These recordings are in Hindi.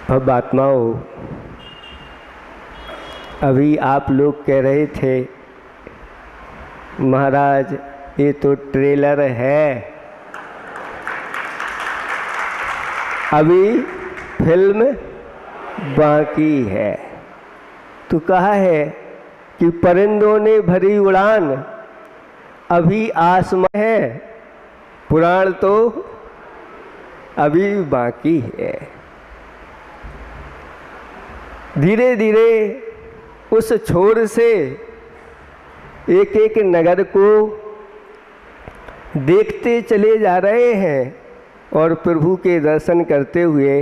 अब आत्माओं, अभी आप लोग कह रहे थे महाराज ये तो ट्रेलर है, अभी फिल्म बाकी है। तो कहा है कि परिंदों ने भरी उड़ान, अभी आसमां है, पुराण तो अभी बाकी है। धीरे धीरे उस छोर से एक एक नगर को देखते चले जा रहे हैं और प्रभु के दर्शन करते हुए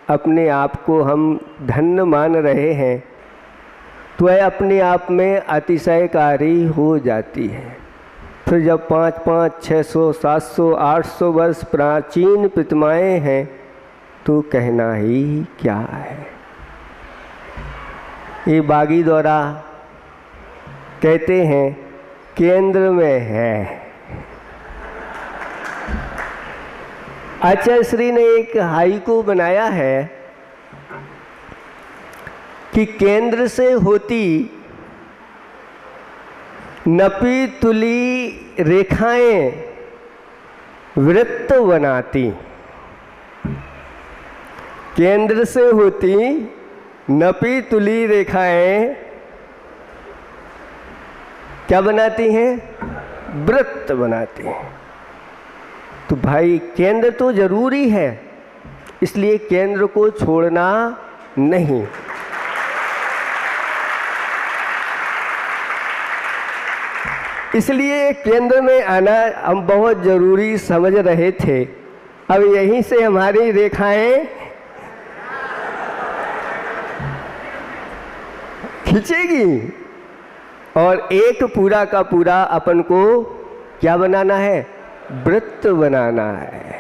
अपने आप को हम धन्य मान रहे हैं। तो वह अपने आप में अतिशयकारी हो जाती है। फिर जब 500, 600, 700, 800 वर्ष प्राचीन प्रतिमाएँ हैं तो कहना ही क्या है। ये बागीदौरा कहते हैं केंद्र में है। आचार्य श्री ने एक हाइकू बनाया है कि केंद्र से होती नपी तुली रेखाएं वृत्त बनाती, केंद्र से होती नपी तुली रेखाएं क्या बनाती हैं? वृत्त बनाती हैं। तो भाई केंद्र तो जरूरी है, इसलिए केंद्र को छोड़ना नहीं। इसलिए केंद्र में आना हम बहुत जरूरी समझ रहे थे। अब यहीं से हमारी रेखाएं खींचेगी और एक पूरा का पूरा अपन को क्या बनाना है? वृत्त बनाना है।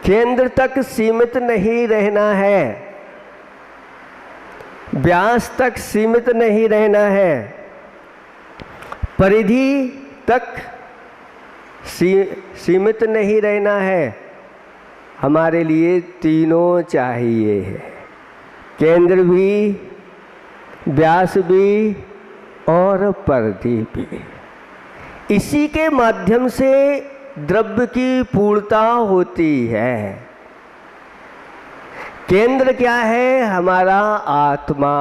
केंद्र तक सीमित नहीं रहना है, व्यास तक सीमित नहीं रहना है, परिधि तक सीमित नहीं रहना है। हमारे लिए तीनों चाहिए है, केंद्र भी, व्यास भी और परिधि भी। इसी के माध्यम से द्रव्य की पूर्णता होती है। केंद्र क्या है? हमारा आत्मा।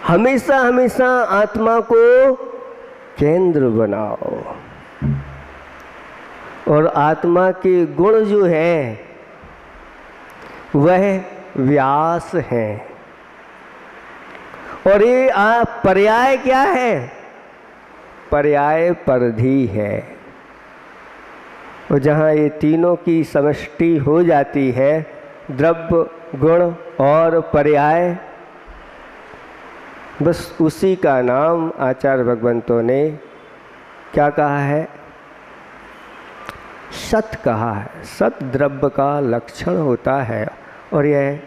हमेशा हमेशा आत्मा को केंद्र बनाओ और आत्मा के गुण जो है वह व्यास है। और ये पर्याय क्या है? पर्याय परिधि है। और जहाँ ये तीनों की समष्टि हो जाती है, द्रव्य, गुण और पर्याय, बस उसी का नाम आचार्य भगवंतों ने क्या कहा है? सत कहा है। सत द्रव्य का लक्षण होता है और यह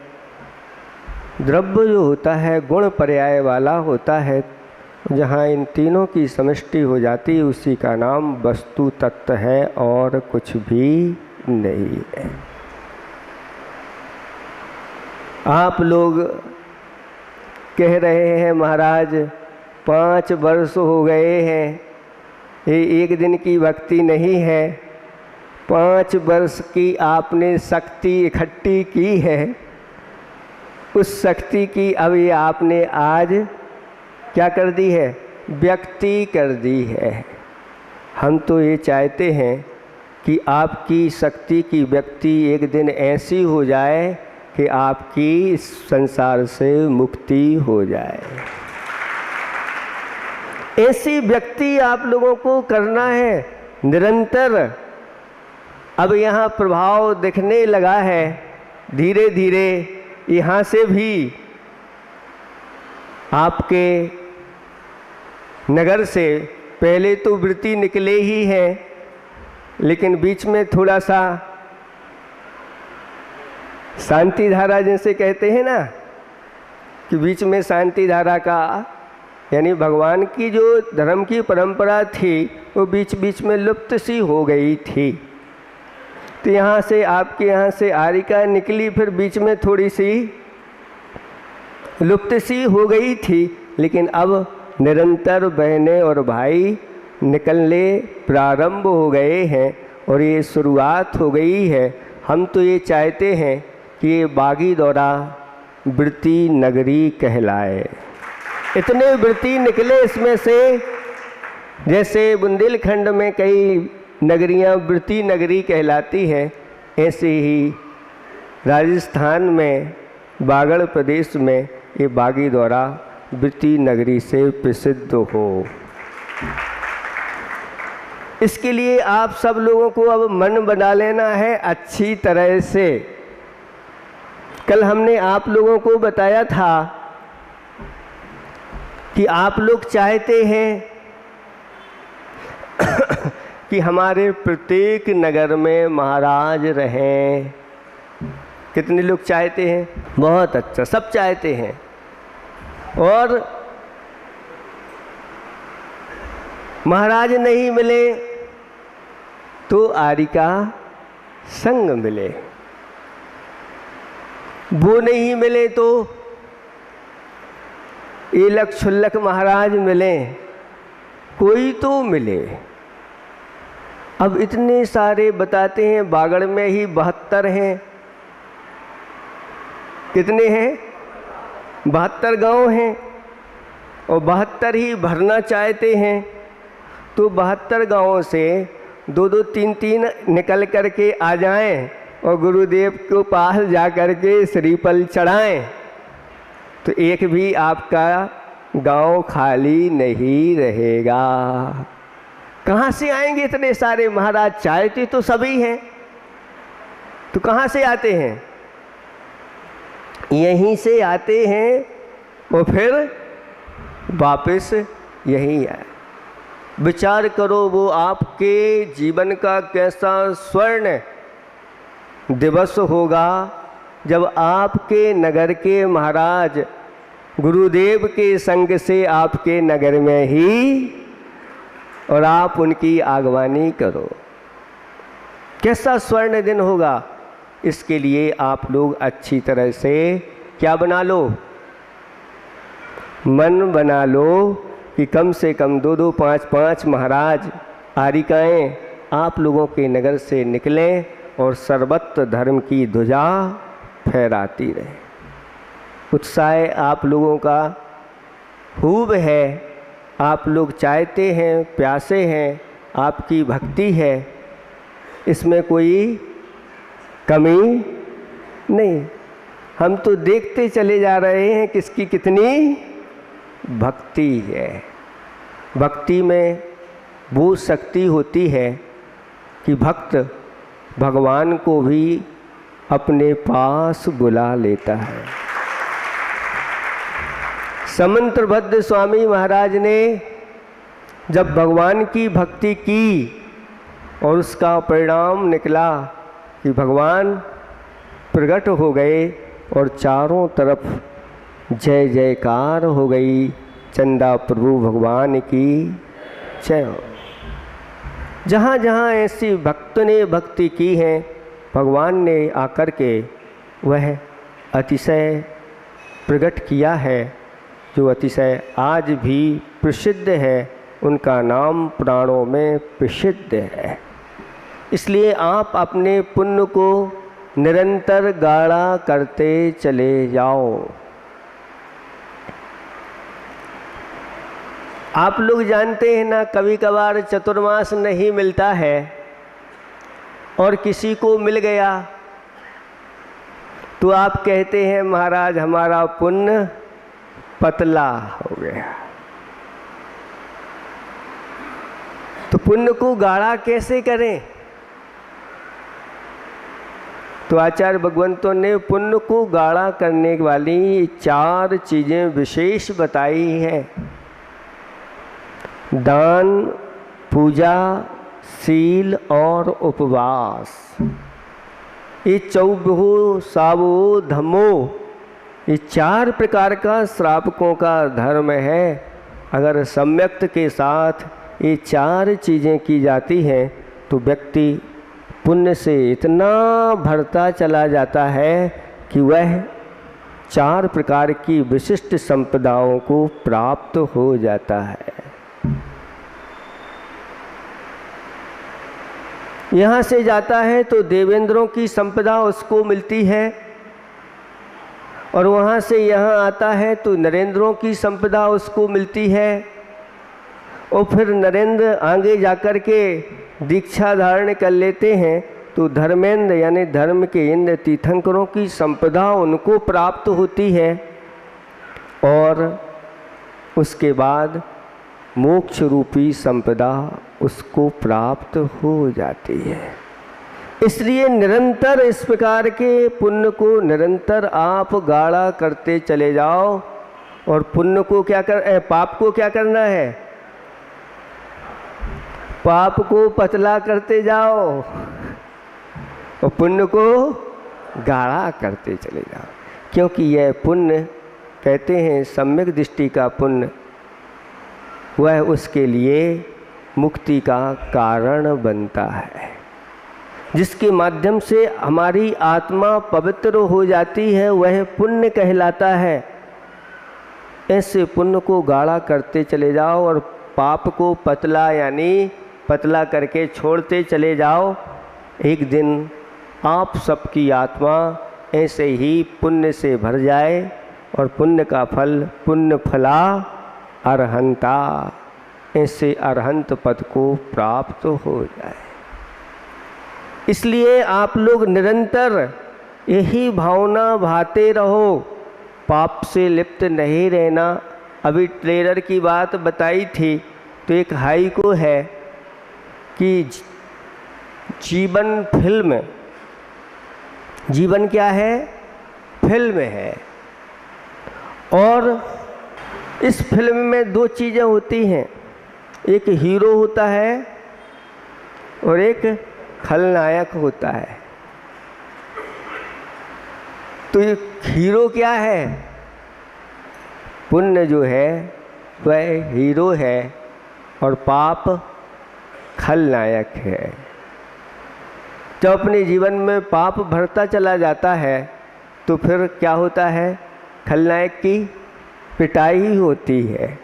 द्रव्य जो होता है गुण पर्याय वाला होता है। जहाँ इन तीनों की समष्टि हो जाती है उसी का नाम वस्तु तत्व है और कुछ भी नहीं है। आप लोग कह रहे हैं महाराज 5 वर्ष हो गए हैं, ये एक दिन की भक्ति नहीं है। 5 वर्ष की आपने शक्ति इकट्ठी की है, उस शक्ति की अब ये आपने आज क्या कर दी है? व्यक्ति कर दी है। हम तो ये चाहते हैं कि आपकी शक्ति की व्यक्ति एक दिन ऐसी हो जाए कि आपकी इस संसार से मुक्ति हो जाए। ऐसी व्यक्ति आप लोगों को करना है निरंतर। अब यहाँ प्रभाव दिखने लगा है, धीरे धीरे यहाँ से भी आपके नगर से पहले तो वृत्ति निकले ही हैं, लेकिन बीच में थोड़ा सा शांति धारा जैसे कहते हैं ना, कि बीच में शांति धारा का यानी भगवान की जो धर्म की परंपरा थी वो बीच बीच में लुप्त सी हो गई थी। तो यहाँ से आपके यहाँ से आरिका निकली, फिर बीच में थोड़ी सी लुप्त सी हो गई थी, लेकिन अब निरंतर बहनें और भाई निकलने प्रारंभ हो गए हैं और ये शुरुआत हो गई है। हम तो ये चाहते हैं कि ये बागी दौरा वृत्ति नगरी कहलाए। इतने वृत्ति निकले इसमें से, जैसे बुंदेलखंड में कई नगरियां वृत्ति नगरी कहलाती हैं, ऐसे ही राजस्थान में बागड़ प्रदेश में ये बागी दौरा वृत्ति नगरी से प्रसिद्ध हो। इसके लिए आप सब लोगों को अब मन बना लेना है अच्छी तरह से। कल हमने आप लोगों को बताया था कि आप लोग चाहते हैं कि हमारे प्रत्येक नगर में महाराज रहें। कितने लोग चाहते हैं? बहुत अच्छा, सब चाहते हैं। और महाराज नहीं मिले तो आरिका संग मिले, वो नहीं मिले तो एलक छुल्लक महाराज मिले, कोई तो मिले। अब इतने सारे बताते हैं, बागड़ में ही 72 हैं। कितने हैं? 72 गांव हैं और 72 ही भरना चाहते हैं। तो 72 गांवों से 2-2, 3-3 निकल कर के आ जाएं और गुरुदेव के पास जा कर के श्रीफल चढ़ाएं, तो एक भी आपका गांव खाली नहीं रहेगा। कहाँ से आएंगे इतने सारे महाराज? चाहते तो सभी हैं, तो कहाँ से आते हैं? यहीं से आते हैं और फिर वापस यहीं आए। विचार करो, वो आपके जीवन का कैसा स्वर्ण दिवस होगा जब आपके नगर के महाराज गुरुदेव के संग से आपके नगर में ही और आप उनकी आगवानी करो। कैसा स्वर्ण दिन होगा। इसके लिए आप लोग अच्छी तरह से क्या बना लो? मन बना लो कि कम से कम 2-2, 5-5 महाराज आरिकाएँ आप लोगों के नगर से निकलें और सर्वत्र धर्म की ध्वजा फहराती रहे। उत्साह आप लोगों का खूब है, आप लोग चाहते हैं, प्यासे हैं, आपकी भक्ति है, इसमें कोई कमी नहीं। हम तो देखते चले जा रहे हैं किसकी कितनी भक्ति है। भक्ति में वो शक्ति होती है कि भक्त भगवान को भी अपने पास बुला लेता है। समंत्रभद्र स्वामी महाराज ने जब भगवान की भक्ति की और उसका परिणाम निकला कि भगवान प्रकट हो गए और चारों तरफ जय जयकार हो गई। चंदा प्रभु भगवान की जय हो। जहाँ जहाँ ऐसी भक्त ने भक्ति की है, भगवान ने आकर के वह अतिशय प्रकट किया है, जो अतिशय आज भी प्रसिद्ध है। उनका नाम पुराणों में प्रसिद्ध है। इसलिए आप अपने पुण्य को निरंतर गाढ़ा करते चले जाओ। आप लोग जानते हैं ना, कभी कभार चतुर्मास नहीं मिलता है और किसी को मिल गया तो आप कहते हैं महाराज हमारा पुण्य पतला हो गया। तो पुण्य को गाढ़ा कैसे करें? तो आचार्य भगवंतों ने पुण्य को गाढ़ा करने वाली 4 चीज़ें विशेष बताई हैं। दान, पूजा, शील और उपवास। ये 24 सावो धम्मो, ये 4 प्रकार का श्रावकों का धर्म है। अगर सम्यक्त के साथ ये 4 चीज़ें की जाती हैं तो व्यक्ति पुण्य से इतना भरता चला जाता है कि वह 4 प्रकार की विशिष्ट संपदाओं को प्राप्त हो जाता है। यहाँ से जाता है तो देवेंद्रों की संपदा उसको मिलती है, और वहाँ से यहाँ आता है तो नरेंद्रों की संपदा उसको मिलती है, और फिर नरेंद्र आगे जाकर के दीक्षा धारण कर लेते हैं तो धर्मेंद्र यानी धर्म के इंद्र तीर्थंकरों की संपदा उनको प्राप्त होती है, और उसके बाद मोक्ष रूपी संपदा उसको प्राप्त हो जाती है। इसलिए निरंतर इस प्रकार के पुण्य को निरंतर आप गाढ़ा करते चले जाओ, और पुण्य को पाप को क्या करना है? पाप को पतला करते जाओ और पुण्य को गाढ़ा करते चले जाओ, क्योंकि यह पुण्य कहते हैं सम्यक दृष्टि का पुण्य, वह उसके लिए मुक्ति का कारण बनता है, जिसके माध्यम से हमारी आत्मा पवित्र हो जाती है, वह पुण्य कहलाता है। ऐसे पुण्य को गाढ़ा करते चले जाओ और पाप को पतला यानी पतला करके छोड़ते चले जाओ। एक दिन आप सबकी आत्मा ऐसे ही पुण्य से भर जाए और पुण्य का फल पुण्य फला अरहंता, ऐसे अरहंत पद को प्राप्त हो जाए। इसलिए आप लोग निरंतर यही भावना भाते रहो, पाप से लिप्त नहीं रहना। अभी ट्रेलर की बात बताई थी तो एक हाई को है कि जीवन फिल्म, जीवन क्या है? फिल्म है, और इस फिल्म में 2 चीज़ें होती हैं, एक हीरो होता है और एक खलनायक होता है। तो ये हीरो क्या है? पुण्य जो है वह हीरो है और पाप खलनायक है। जब अपने जीवन में पाप भरता चला जाता है तो फिर क्या होता है? खलनायक की पिटाई होती है।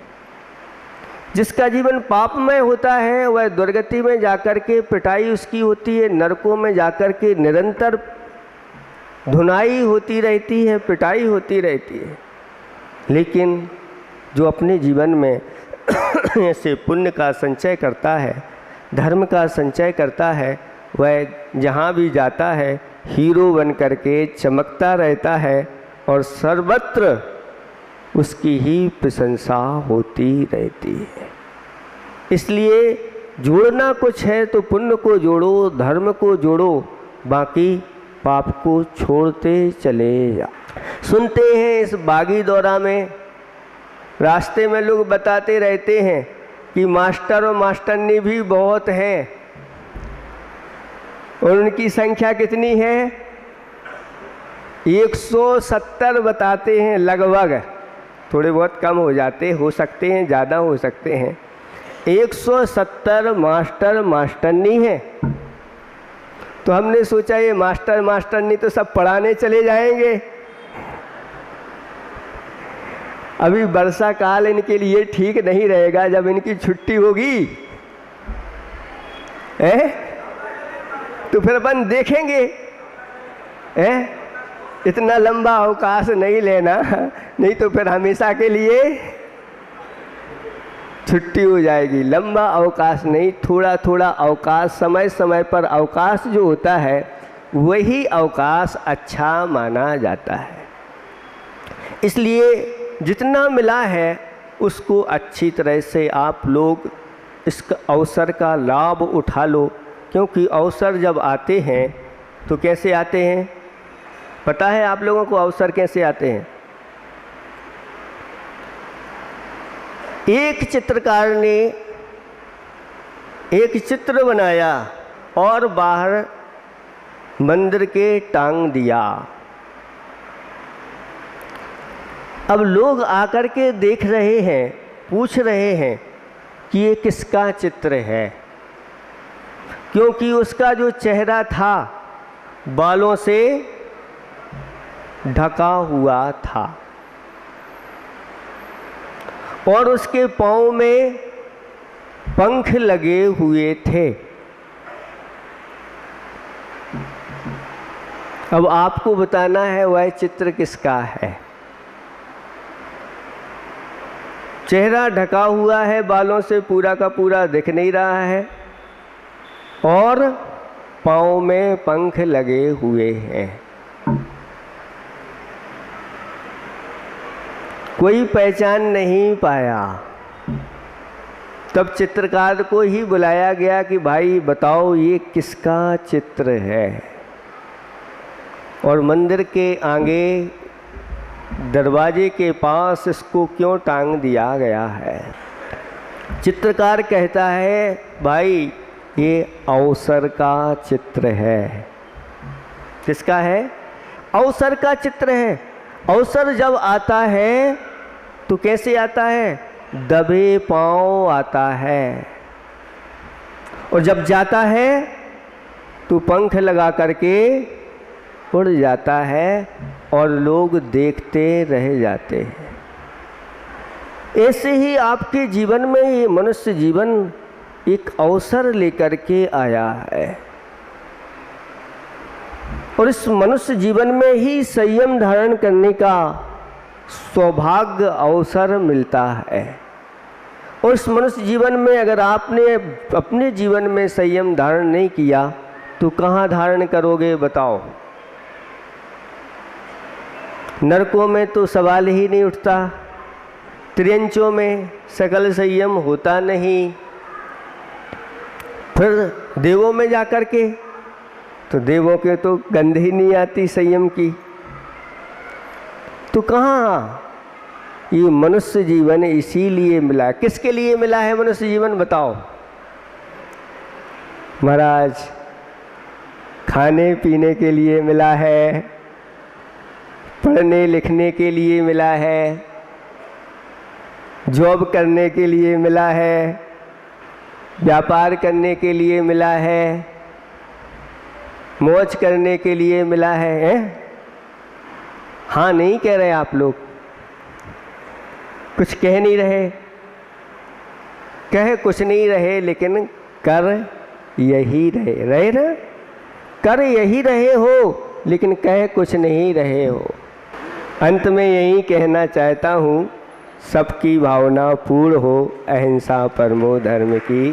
जिसका जीवन पापमय होता है वह दुर्गति में जाकर के पिटाई उसकी होती है, नरकों में जाकर के निरंतर धुनाई होती रहती है, पिटाई होती रहती है। लेकिन जो अपने जीवन में ऐसे पुण्य का संचय करता है, धर्म का संचय करता है, वह जहाँ भी जाता है हीरो बन करके चमकता रहता है और सर्वत्र उसकी ही प्रशंसा होती रहती है। इसलिए जोड़ना कुछ है तो पुण्य को जोड़ो, धर्म को जोड़ो, बाकी पाप को छोड़ते चले जाओ। सुनते हैं इस बागी दौरा में, रास्ते में लोग बताते रहते हैं कि मास्टर और मास्टरनी भी बहुत हैं, और उनकी संख्या कितनी है? 170 बताते हैं लगभग, थोड़े बहुत कम हो सकते हैं, ज़्यादा हो सकते हैं। 170 मास्टर मास्टरनी हैं। तो हमने सोचा ये मास्टर मास्टरनी तो सब पढ़ाने चले जाएंगे। अभी वर्षा काल इनके लिए ठीक नहीं रहेगा, जब इनकी छुट्टी होगी तो फिर अपन देखेंगे। इतना लंबा अवकाश नहीं लेना, नहीं तो फिर हमेशा के लिए छुट्टी हो जाएगी। लंबा अवकाश नहीं, थोड़ा थोड़ा अवकाश, समय समय पर अवकाश जो होता है वही अवकाश अच्छा माना जाता है। इसलिए जितना मिला है उसको अच्छी तरह से आप लोग इस अवसर का लाभ उठा लो, क्योंकि अवसर जब आते हैं तो कैसे आते हैं? पता है आप लोगों को अवसर कैसे आते हैं? एक चित्रकार ने एक चित्र बनाया और बाहर मंदिर के टांग दिया। अब लोग आकर के देख रहे हैं, पूछ रहे हैं कि ये किसका चित्र है, क्योंकि उसका जो चेहरा था बालों से ढका हुआ था और उसके पाँव में पंख लगे हुए थे। अब आपको बताना है वह चित्र किसका है। चेहरा ढका हुआ है बालों से, पूरा का पूरा दिख नहीं रहा है और पाँव में पंख लगे हुए हैं। कोई पहचान नहीं पाया। तब चित्रकार को ही बुलाया गया कि भाई बताओ ये किसका चित्र है। और मंदिर के आगे दरवाजे के पास इसको क्यों टांग दिया गया है। चित्रकार कहता है भाई ये अवसर का चित्र है। किसका है? अवसर का चित्र है। अवसर जब आता है तो कैसे आता है? दबे पांव आता है और जब जाता है तो पंख लगा करके उड़ जाता है और लोग देखते रह जाते हैं। ऐसे ही आपके जीवन में ये मनुष्य जीवन एक अवसर लेकर के आया है और इस मनुष्य जीवन में ही संयम धारण करने का सौभाग्य अवसर मिलता है। और इस मनुष्य जीवन में अगर आपने अपने जीवन में संयम धारण नहीं किया तो कहाँ धारण करोगे बताओ। नरकों में तो सवाल ही नहीं उठता, त्रियंचों में सकल संयम होता नहीं, फिर देवों में जाकर के तो देवों के तो गंध ही नहीं आती संयम की। तो कहाँ ये मनुष्य जीवन इसीलिए मिला। किसके लिए मिला है मनुष्य जीवन बताओ। महाराज खाने पीने के लिए मिला है, पढ़ने लिखने के लिए मिला है, जॉब करने के लिए मिला है, व्यापार करने के लिए मिला है, मौज करने के लिए मिला है। हाँ नहीं कह रहे आप लोग, कुछ कह नहीं रहे, कह कुछ नहीं रहे लेकिन कर यही रहे ना। कर यही रहे हो लेकिन कह कुछ नहीं रहे हो। अंत में यही कहना चाहता हूँ, सबकी भावना पूर्ण हो, अहिंसा परमो धर्म की।